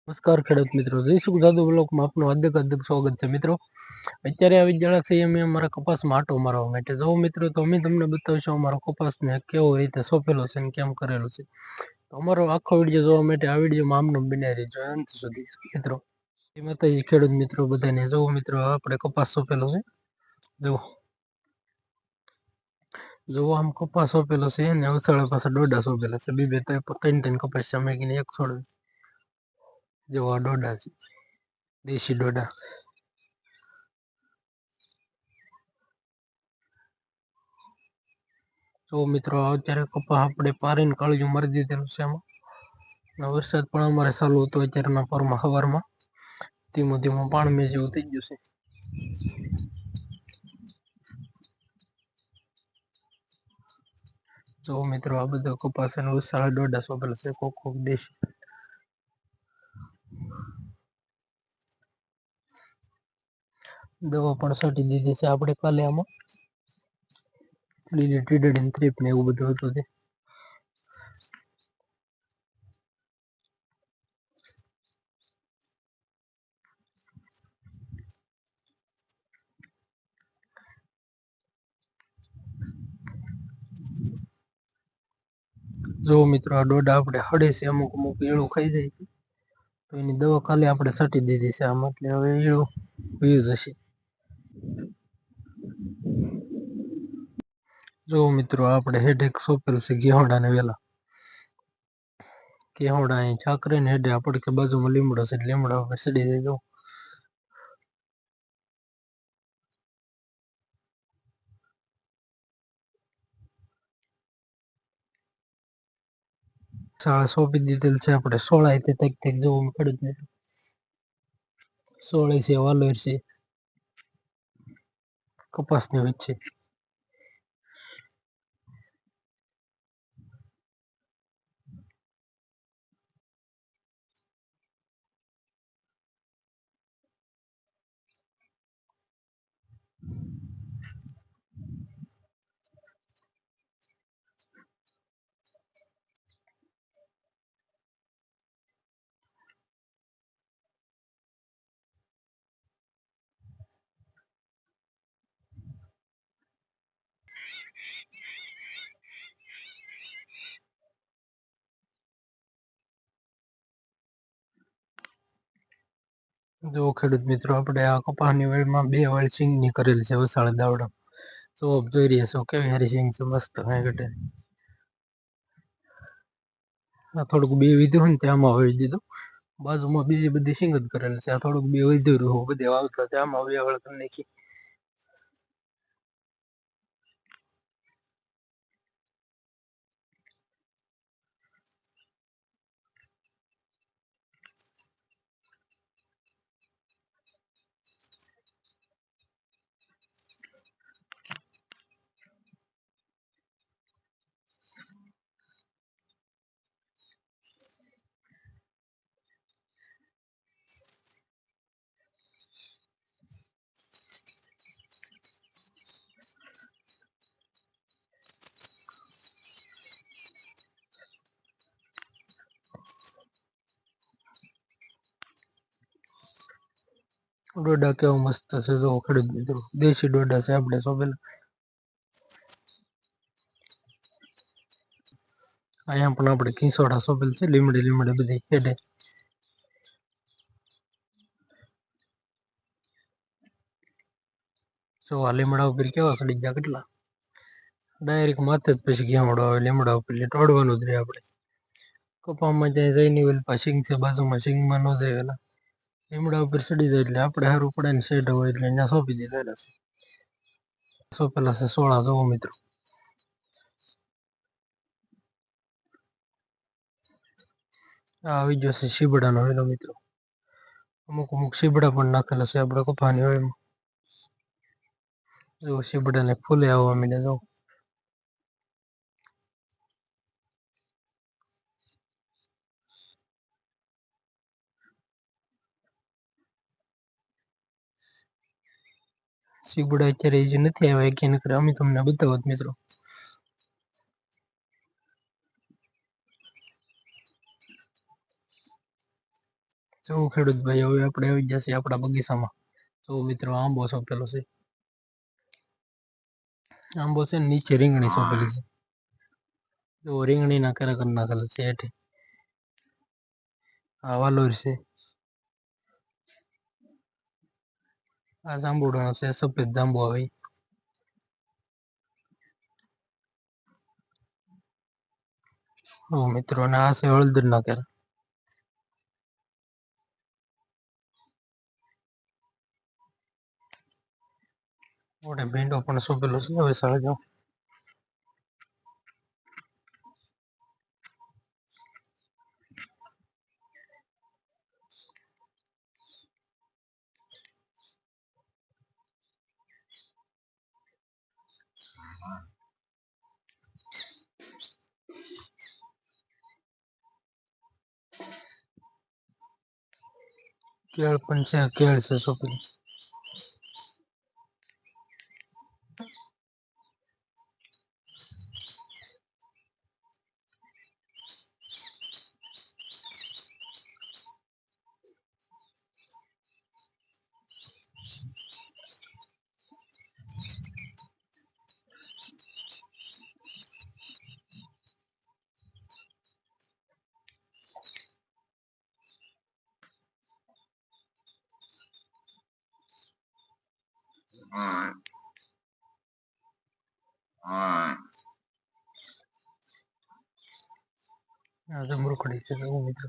નમસ્કાર ખેડૂત મિત્રો, જય સુખ જાદુ બ્લોકમાં આપનું હાર્દિક સ્વાગત છે. મિત્રો અત્યારે આવી જણા છે અમે અમારા કપાસમાં આટો મારવા માટે. જો મિત્રો તો અમે તમને બતાવીશું અમારો કપાસને કેવો રીતે સોંપેલો છે અને કેમ કરેલો છે. તો અમારો આખો વિડીયો જોવા માટે આ વિડીયોમાં આમનો બનાવી રહેજો અંત સુધી મિત્રો. એમાં તો ખેડૂત મિત્રો બધાને જોવો મિત્રો, આપણે કપાસ સોંપેલો છે. જો આમ કપાસ સોંપેલો છે ને ઉછાળા પાસે ડોડા સોંપેલા છે. બે ત્રણ કપાસ છે. અમે એક છોડ જેવા ડોડા છે, દેશી ડોડા. તો મિત્રો અત્યારે કપા આપણે પારીને કાળજું મારી દીધેલું છે. આમાં વરસાદ પણ અમારે ચાલુ હતો અત્યારના પરમાં સવારમાં. ધીમું ધીમું પાણી જેવું થઈ ગયું છે. જો મિત્રો આ બધો કપાસ અને ઉછાળા ડોડા સોંપેલા છે. કોક દેશી દવા પણ છાંટી દીધી છે આપણે કાલે. આમાં લીલી ટીડડી થ્રીપ ને એવું બધું હતું તે. જો મિત્રો આ ડોડા આપણે હળે છે, અમુક ઈળું ખાઈ જાય છે, તો એની દવા ખાલી આપણે છાંટી દીધી છે આમાં. એટલે હવે ઈળું વયું જશે. જો મિત્રો આપણે હેઠ એક સોંપેલ છે ઘેહોડા ને વેલા. ઘેહોડા અહીં છાકરે ને હેઠે આપણે કે બાજુમાં લીમડો છે, લીમડા ઉપર ચડી જાય. શાળા સોંપી દીધેલ છે આપણે. સોળાય તે તક જોવું ખેડૂત ને. સોળે છે, વાલોર છે, કપાસની વચ્ચે. જો ખેડૂત મિત્રો આપણે આ કપાસની વેળમાં 2 વાળ સિંગની કરેલ છે વસાળ દાવડા. તો જોઈ રહ્યા છો કેવી હારી સિંગ છે, મસ્ત કાંઈ ઘટે. આ થોડુંક બે વીધું ને આમાં વાવી દીધું. બાજુમાં બીજી બધી સિંગ જ કરેલ છે. આ થોડુંક બે વધ્યું રહ્યું, બધે વાવતા આમાં વેવળ કરી નાખી. ડોડા કેવો મસ્ત છે જો ખેડૂત મિત્રો, દેશી ડોડા છે આપણે સોંપેલા. અહીંયા પણ આપણે ખીસોડા સોંપેલ છે, લીમડે બધી હેડે. જો આ લીમડા ઉપર કેવા સડી ગયા કેટલા. ડાયરેક્ટ માથે જ પછી ઘેવાડો આવે લીમડા ઉપર, એટલે તોડવાનું જ રહે આપણે. કપામાં ત્યાં જઈને વેલ સિંગ છે બાજુમાં, સિંગમાં ન જાય વેલા. લીમડા ઉપર ચડી જાય એટલે આપણે સારું પડે ને, શેડ હોય એટલે અહીંયા સોંપી દીધેલા છે. સોંપેલા છે 16 જોવો મિત્રો. આ આવી ગયો છે શીબડાનો વેલો મિત્રો. અમુક શીબડા પણ નાખેલા છે આપણે કપાની વેળમાં. જો શીબડાને ફૂલે આવવા માંડ્યા જો. શીબડા અત્યારે હજી નથી આવ્યા કે નકર અમે તમને બતાવત મિત્રો. જો ખેડૂત ભાઈ હવે આપણે આવી જશે આપણા બગીચામાં. તો મિત્રો આંબો સોંપેલો છે. આંબો છે ને નીચે રીંગણી સોંપેલી છે. જો રીંગણીના કરા કરી નાખેલા છે હેઠે. આ વાલોર છે. આ જાંબુડાનો છે, સફેદ જાંબુ આવે. મિત્રો અને આ છે હળદરના કેરા. મોટે ભીંડો પણ સોંપેલો છે. હવે સાળે જાઓ. કેળ પણ છે, કેળ છે સોંપેલી. આ જમરૂખડી છે મિત્રો.